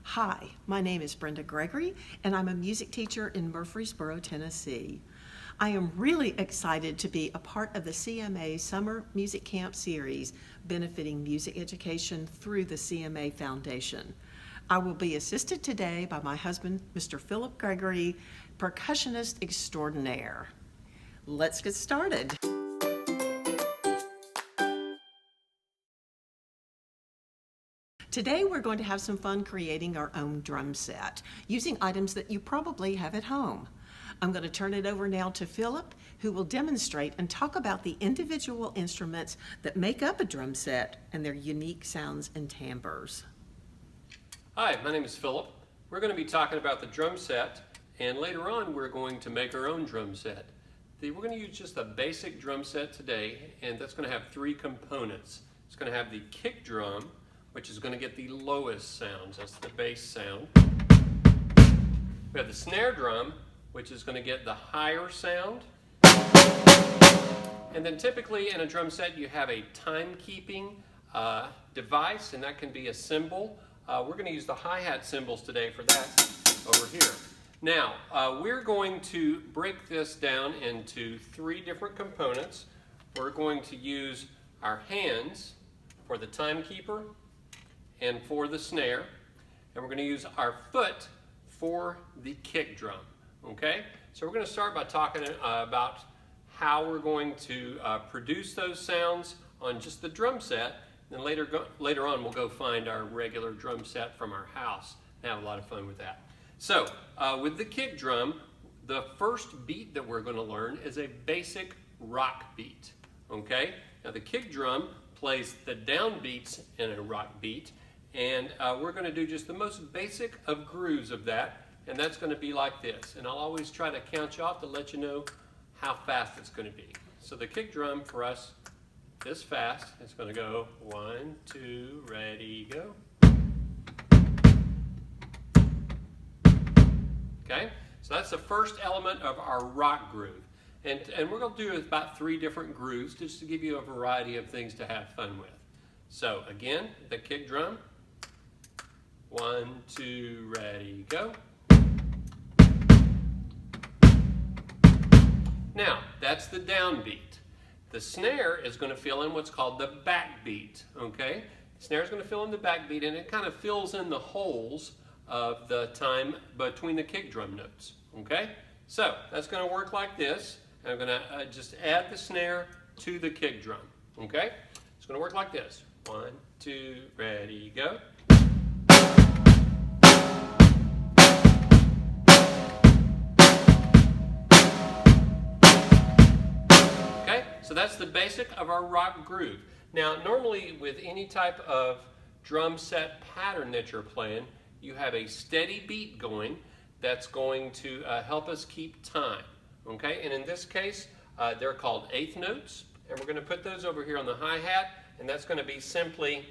Hi, my name is Brenda Gregory, and I'm a music teacher in Murfreesboro, Tennessee. I am really excited to be a part of the CMA Summer Music Camp series, benefiting music education through the CMA Foundation. I will be assisted today by my husband, Mr. Philip Gregory, percussionist extraordinaire. Let's get started. Today we're going to have some fun creating our own drum set, using items that you probably have at home. I'm going to turn it over now to Philip, who will demonstrate and talk about the individual instruments that make up a drum set and their unique sounds and timbres. Hi, my name is Philip. We're going to be talking about the drum set, and later on we're going to make our own drum set. We're going to use just a basic drum set today, and that's going to have three components. It's going to have the kick drum, which is going to get the lowest sounds. That's the bass sound. We have the snare drum, which is going to get the higher sound. And then typically in a drum set you have a timekeeping device, and that can be a cymbal. We're going to use the hi-hat cymbals today for that over here. Now, we're going to break this down into three different components. We're going to use our hands for the timekeeper and for the snare, and we're going to use our foot for the kick drum. Okay, so we're going to start by talking about how we're going to produce those sounds on just the drum set. Then later on we'll go find our regular drum set from our house and have a lot of fun with that. So with the kick drum, the first beat that we're going to learn is a basic rock beat. Okay, now the kick drum plays the down beats in a rock beat, and we're going to do just the most basic of grooves of that, and that's going to be like this. And I'll always try to count you off to let you know how fast it's going to be. So the kick drum for us, this fast, it's going to go 1, 2, ready, go. Okay, so that's the first element of our rock groove. And we're going to do about 3 different grooves just to give you a variety of things to have fun with. So again, the kick drum. 1, 2, ready, go. Now, that's the downbeat. The snare is going to fill in what's called the backbeat, okay? The snare is going to fill in the backbeat, and it kind of fills in the holes of the time between the kick drum notes, okay? So, that's going to work like this. I'm going to just add the snare to the kick drum, okay? It's going to work like this. 1, 2, ready, go. So that's the basic of our rock groove. Now, normally with any type of drum set pattern that you're playing, you have a steady beat going that's going to help us keep time. Okay, and in this case, they're called eighth notes, and we're going to put those over here on the hi-hat, and that's going to be simply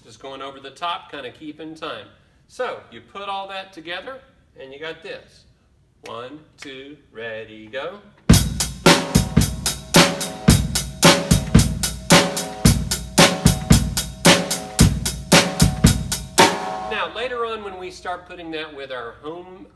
just going over the top, kind of keeping time. So you put all that together, and you got this. 1, 2, ready, go. Now, later on when we start putting that with our home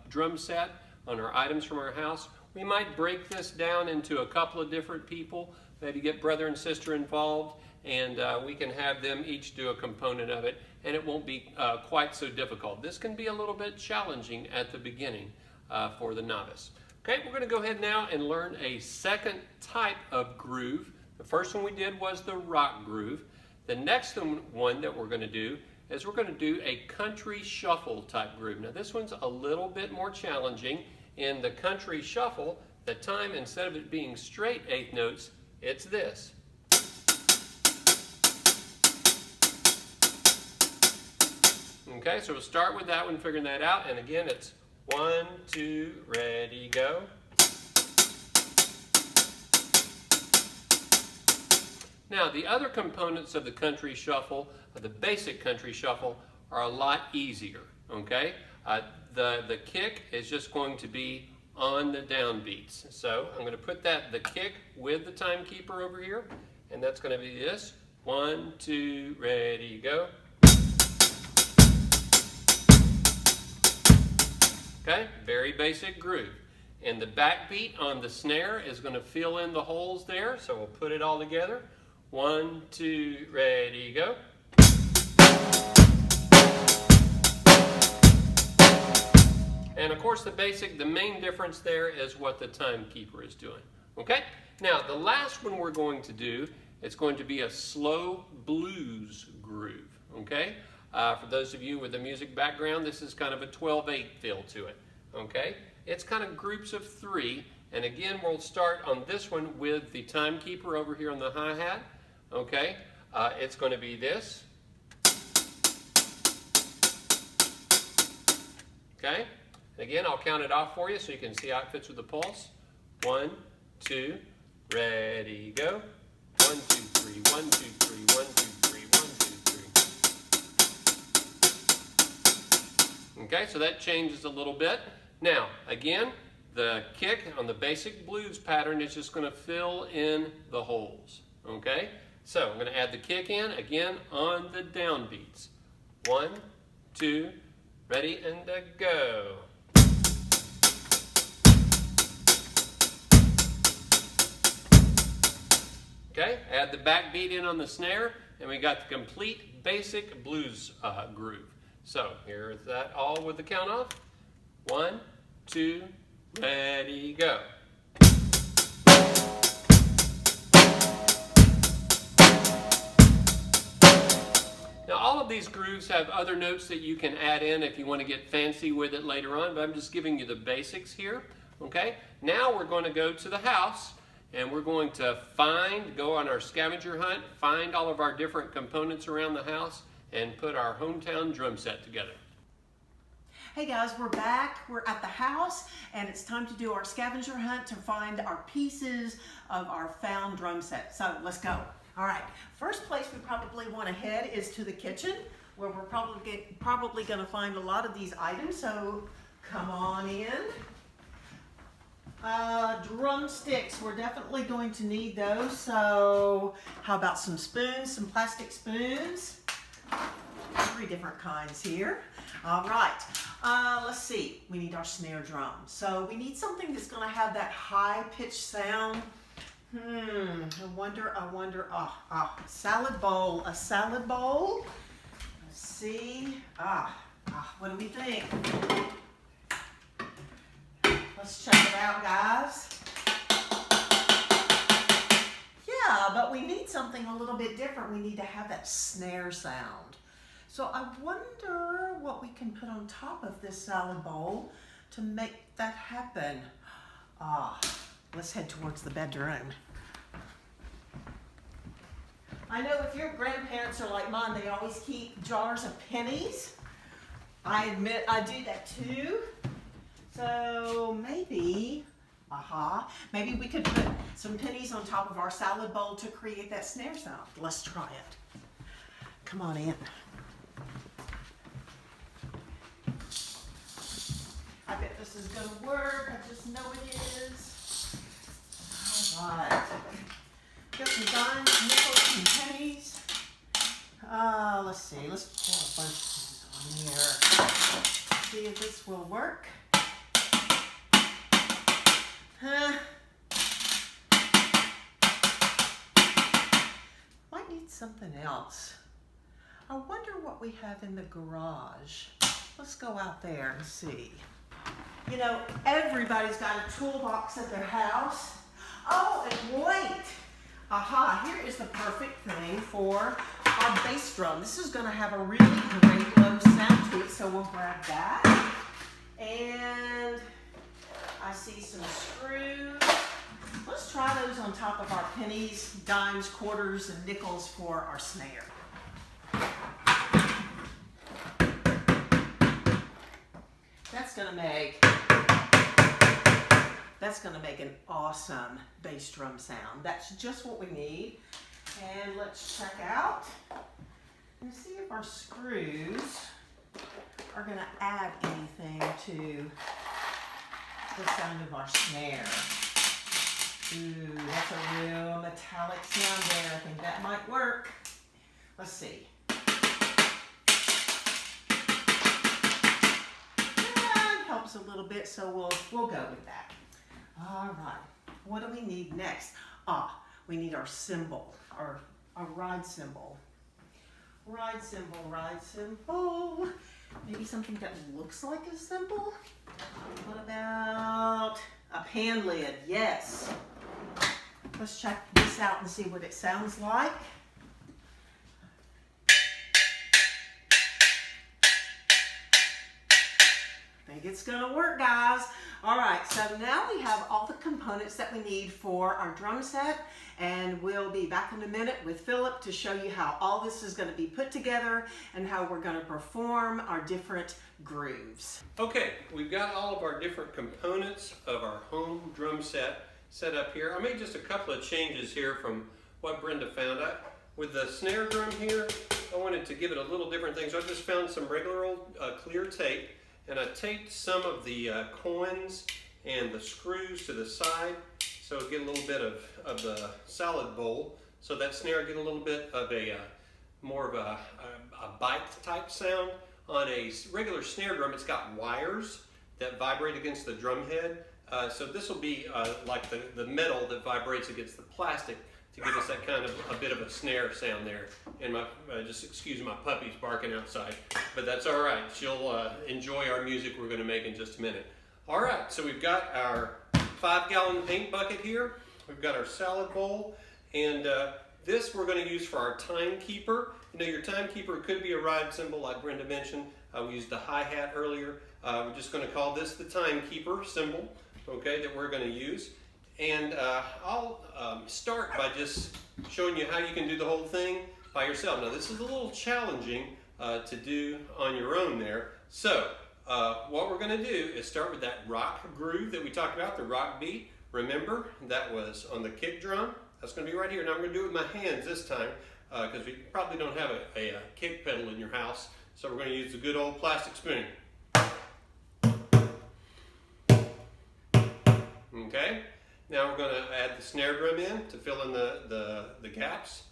drum set on our items from our house, we might break this down into a couple of different people, maybe get brother and sister involved, and we can have them each do a component of it, and it won't be quite so difficult. This can be a little bit challenging at the beginning. For the novice. Okay, we're going to go ahead now and learn a second type of groove. The first one we did was the rock groove. The next one that we're going to do is we're going to do a country shuffle type groove. Now this one's a little bit more challenging. In the country shuffle, the time, instead of it being straight eighth notes, it's this. Okay, so we'll start with that one, figuring that out, and again it's 1, 2, ready, go. Now, the other components of the country shuffle, the basic country shuffle, are a lot easier, okay? The kick is just going to be on the downbeats. So I'm going to put the kick with the timekeeper over here, and that's going to be this. 1, 2, ready, go. Okay, very basic groove. And the backbeat on the snare is going to fill in the holes there, so we'll put it all together. 1, 2, ready, go. And of course the main difference there is what the timekeeper is doing. Okay? Now the last one we're going to do, it's going to be a slow blues groove. Okay? For those of you with a music background, this is kind of a 12/8 feel to it. Okay? It's kind of groups of 3, and again we'll start on this one with the timekeeper over here on the hi-hat. Okay? It's going to be this. Okay? Again, I'll count it off for you so you can see how it fits with the pulse. 1, 2, ready, go. 1, 2, 3, 1, 2, 3, 1, 2, 3, 1, 2, 3. Okay, so that changes a little bit. Now, again, the kick on the basic blues pattern is just going to fill in the holes. Okay, so I'm going to add the kick in again on the downbeats. 1, 2, ready, and go. Okay, add the backbeat in on the snare, and we got the complete basic blues groove. So here's that all with the count off. 1, 2, ready, go. Now all of these grooves have other notes that you can add in if you want to get fancy with it later on, but I'm just giving you the basics here. Okay, now we're going to go to the house. And we're going to go on our scavenger hunt, find all of our different components around the house, and put our hometown drum set together. Hey guys, we're back. We're at the house, and it's time to do our scavenger hunt to find our pieces of our found drum set. So let's go. All right, first place we probably want to head is to the kitchen, where we're probably going to find a lot of these items. So come on in. Drumsticks, we're definitely going to need those. So how about some spoons, some plastic spoons? 3 different kinds here. All right, let's see. We need our snare drum. So we need something that's going to have that high-pitched sound. I wonder, salad bowl, a salad bowl. Let's see. What do we think? Let's check it out, guys. Yeah, but we need something a little bit different. We need to have that snare sound. So I wonder what we can put on top of this salad bowl to make that happen. Let's head towards the bedroom. I know if your grandparents are like mine, they always keep jars of pennies. I admit I do that too. So maybe we could put some pennies on top of our salad bowl to create that snare sound. Let's try it. Come on in. I bet this is going to work. I just know it is. All right. Got some dimes, nickels, and pennies. Let's see. Let's pour a bunch of these on here. See if this will work. Might need something else. I wonder what we have in the garage. Let's go out there and see. You know, everybody's got a toolbox at their house. Oh, and wait. Here is the perfect thing for our bass drum. This is going to have a really great low sound to it, so we'll grab that. And I see some screws. Let's try those on top of our pennies, dimes, quarters, and nickels for our snare. That's gonna make an awesome bass drum sound. That's just what we need. And let's check out and see if our screws are gonna add anything to the sound of our snare. Ooh, that's a real metallic sound there. I think that might work. Let's see. That helps a little bit, so we'll go with that. All right. What do we need next? We need our cymbal, our ride cymbal. Ride cymbal, ride cymbal. Maybe something that looks like a cymbal? What about a pan lid? Yes. Let's check this out and see what it sounds like. I think it's gonna work, guys. All right, so now we have all the components that we need for our drum set, and we'll be back in a minute with Philip to show you how all this is gonna be put together and how we're gonna perform our different grooves. Okay, we've got all of our different components of our home drum set up here. I made just a couple of changes here from what Brenda found. With the snare drum here, I wanted to give it a little different thing, so I just found some regular old clear tape, and I taped some of the coins and the screws to the side so it'll get a little bit of the solid bowl, so that snare will get a little bit of a more of a bite type sound. On a regular snare drum, it's got wires that vibrate against the drum head, so this will be like the metal that vibrates against the plastic to give us that kind of a bit of a snare sound there. And just excuse my puppy's barking outside, but that's all right. She'll enjoy our music we're gonna make in just a minute. All right, so we've got our 5-gallon paint bucket here. We've got our salad bowl, and this we're gonna use for our timekeeper. You know, your timekeeper could be a ride cymbal like Brenda mentioned. We used the hi-hat earlier. We're just gonna call this the timekeeper cymbal, okay, that we're gonna use. And I'll start by just showing you how you can do the whole thing by yourself. Now this is a little challenging to do on your own there. So what we're going to do is start with that rock groove that we talked about, the rock beat. Remember, that was on the kick drum. That's going to be right here. Now I'm going to do it with my hands this time because we probably don't have a kick pedal in your house. So we're going to use the good old plastic spoon. Okay. Now we're going to add the snare drum in to fill in the gaps.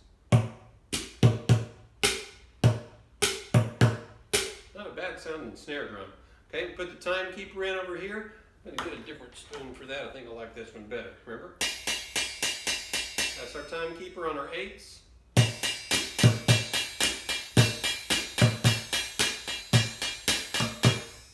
Not a bad sounding snare drum. Okay, put the timekeeper in over here. I'm going to get a different spoon for that. I think I like this one better. Remember? That's our timekeeper on our 8ths.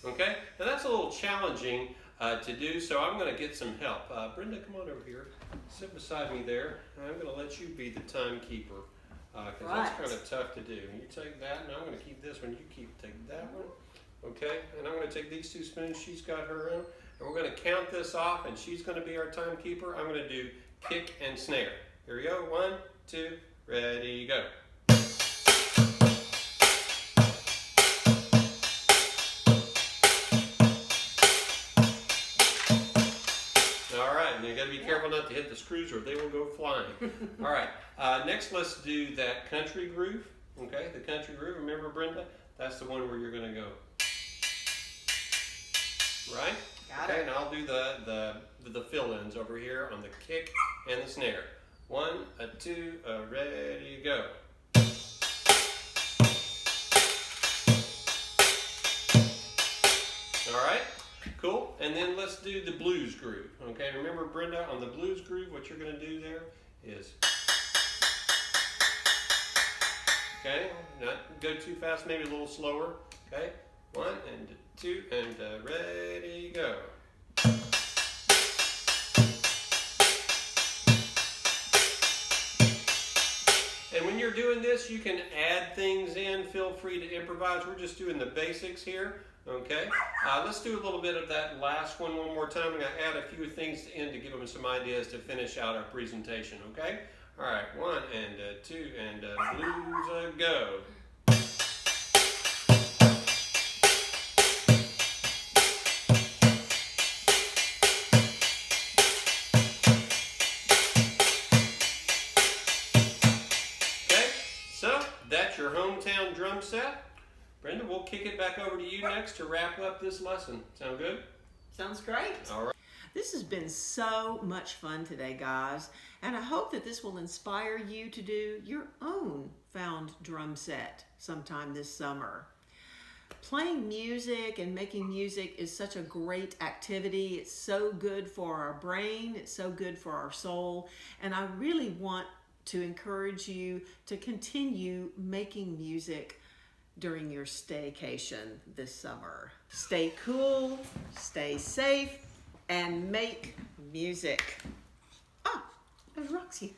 Okay, now that's a little challenging to do, so I'm going to get some help. Brenda, come on over here. Sit beside me there. I'm going to let you be the timekeeper because that's kind of tough to do. You take that, and I'm going to keep this one. You take that one. Okay, and I'm going to take these 2 spoons. She's got her own. And we're going to count this off, and she's going to be our timekeeper. I'm going to do kick and snare. Here we go. 1, 2, ready, go. You got to be careful not to hit the screws or they will go flying. All right, next let's do that country groove. Okay, the country groove. Remember, Brenda? That's the one where you're going to go. Right? Got it. Okay, and I'll do the fill-ins over here on the kick and the snare. 1, 2, ready, go. All right. Cool, and then let's do the blues groove. Okay, remember, Brenda, on the blues groove, what you're going to do there is, okay, not go too fast, maybe a little slower. Okay, 1 and 2 and ready, go. And when you're doing this, you can add things in. Feel free to improvise. We're just doing the basics here. Okay, let's do a little bit of that last one more time. I'm going to add a few things in to give them some ideas to finish out our presentation. Okay, all right, 1 and 2 and blues, go. Okay, so that's your hometown drum set. Brenda, we'll kick it back over to you next to wrap up this lesson. Sound good? Sounds great. All right. This has been so much fun today, guys, and I hope that this will inspire you to do your own found drum set sometime this summer. Playing music and making music is such a great activity. It's so good for our brain, it's so good for our soul, and I really want to encourage you to continue making music during your staycation this summer. Stay cool, stay safe, and make music. Ah, there's Roxy.